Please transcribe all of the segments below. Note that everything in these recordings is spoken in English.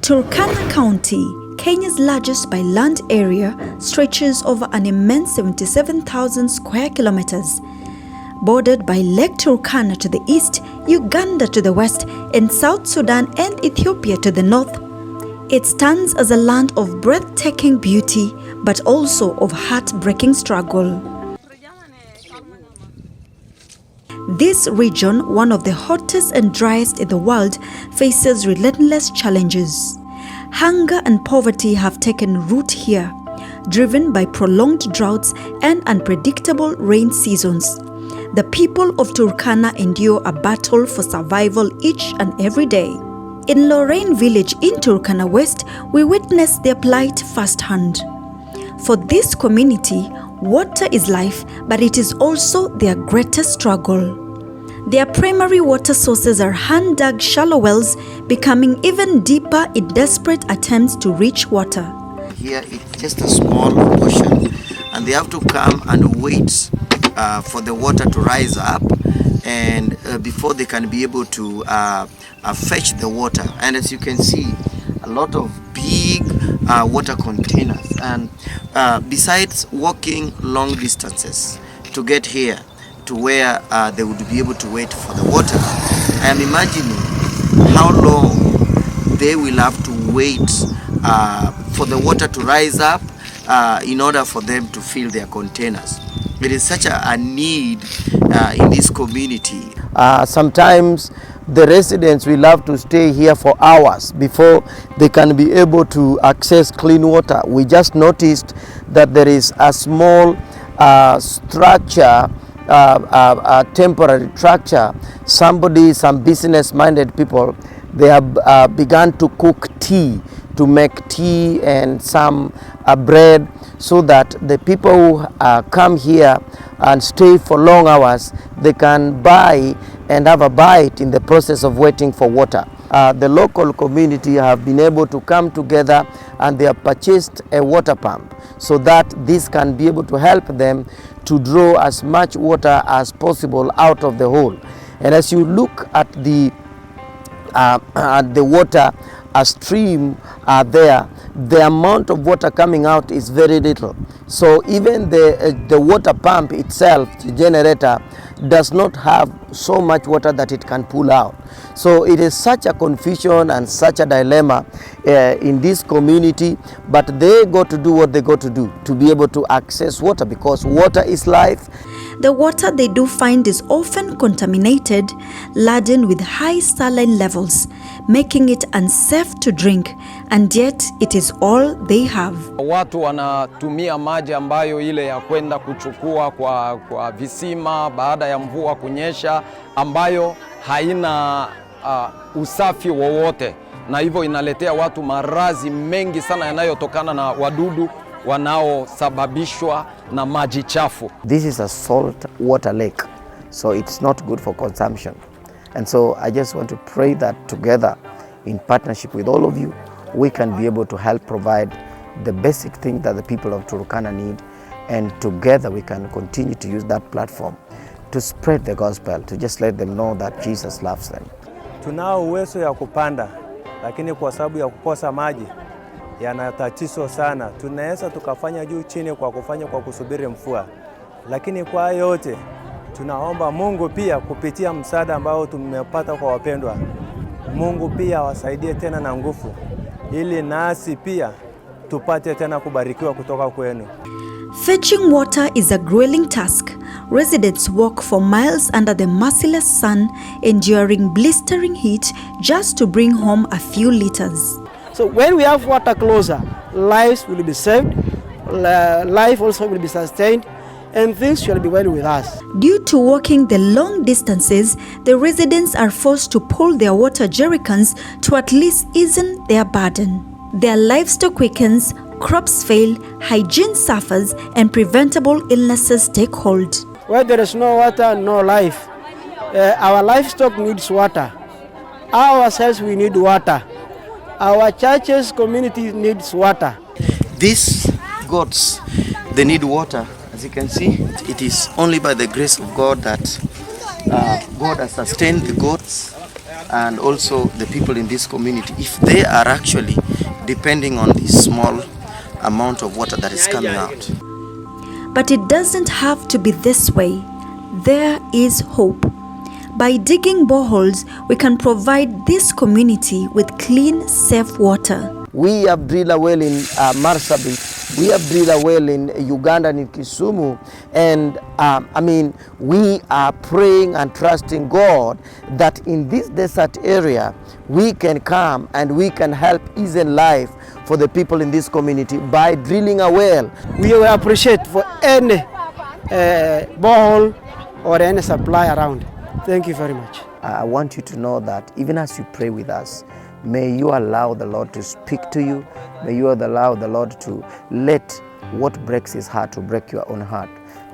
Turkana County, Kenya's largest by land area, stretches over an immense 77,000 square kilometers. Bordered by Lake Turkana to the east, Uganda to the west, and South Sudan and Ethiopia to the north, it stands as a land of breathtaking beauty, but also of heartbreaking struggle. This region, one of the hottest and driest in the world, faces relentless challenges. Hunger and poverty have taken root here, driven by prolonged droughts and unpredictable rain seasons. The people of Turkana endure a battle for survival each and every day. In Lorraine village in Turkana West, we witness their plight firsthand. For this community, water is life, but it is also their greatest struggle. Their primary water sources are hand-dug shallow wells, becoming even deeper in desperate attempts to reach water. Here it's just a small portion, and they have to come and wait for the water to rise up, and before they can be able to fetch the water. And as you can see, a lot of big water containers, and besides walking long distances to get here to where they would be able to wait for the water, I am imagining how long they will have to wait for the water to rise up in order for them to fill their containers. It is such a need in this community. Sometimes the residents will have to stay here for hours before they can be able to access clean water. We just noticed that there is a small structure, a temporary structure. Some business-minded people, they have begun to cook tea, to make tea and some bread, so that the people who come here and stay for long hours, they can buy and have a bite in the process of waiting for water. The local community have been able to come together, and they have purchased a water pump so that this can be able to help them to draw as much water as possible out of the hole. And as you look at the water stream there, the amount of water coming out is very little. So even the water pump itself, the generator, does not have so much water that it can pull out. So it is such a confusion and such a dilemma in this community, but they got to do what they got to do to be able to access water, because water is life. The water they do find is often contaminated, laden with high saline levels, making it unsafe to drink, and yet it is all they have. Watu wanatumia maji ambayo ile ya kwenda kuchukua kwa visima baada ya mvua kunyesha, ambayo haina usafi wowote, na hivyo inaletea watu maradhi mengi sana yanayotokana na wadudu wanaosababishwa na maji chafu. This is a salt water lake, so it's not good for consumption. And so I just want to pray that together, in partnership with all of you, we can be able to help provide the basic thing that the people of Turkana need, and together we can continue to use that platform to spread the gospel, to just let them know that Jesus loves them. Tunao uwezo ya kupanda, lakini kwa sababu ya kukosa maji yana tatizo sana. Tunaweza tukafanya juu chini kwa kusubiri mvua, lakini kwa yote tunaomba Mungu pia kupitia msaada ambao tumepata kwa wapendwa, Mungu pia wasaidie tena na nguvu, ili nasi pia tupate tena kubarikiwa kutoka kwenu. Fetching water is a grueling task. Residents walk for miles under the merciless sun, enduring blistering heat just to bring home a few liters. So when we have water closer, lives will be saved, life also will be sustained, and things shall be well with us. Due to walking the long distances, the residents are forced to pull their water jerrycans to at least ease their burden. Their livestock weakens, crops fail, hygiene suffers, and preventable illnesses take hold. Where there is no water, no life. Our livestock needs water. Ourselves, we need water. Our churches, community needs water. These goats, they need water. As you can see, it is only by the grace of God that God has sustained the goats and also the people in this community, if they are actually depending on the small amount of water that is coming out. But it doesn't have to be this way. There is hope. By digging boreholes, we can provide this community with clean, safe water. We have drilled a well in Marsabit. We have drilled a well in Uganda and in Kisumu. And we are praying and trusting God that in this desert area, we can come and we can help ease in life for the people in this community by drilling a well. We will appreciate for any borehole or any supply around. Thank you very much. I want you to know that even as you pray with us, may you allow the Lord to speak to you. May you allow the Lord to let what breaks his heart to break your own heart,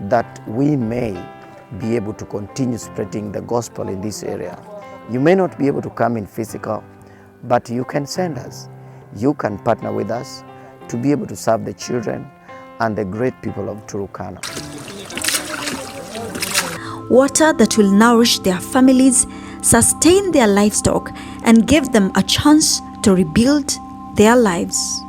that we may be able to continue spreading the gospel in this area. You may not be able to come in physical, but you can send us. You can partner with us to be able to serve the children and the great people of Turkana. Water that will nourish their families, sustain their livestock, and give them a chance to rebuild their lives.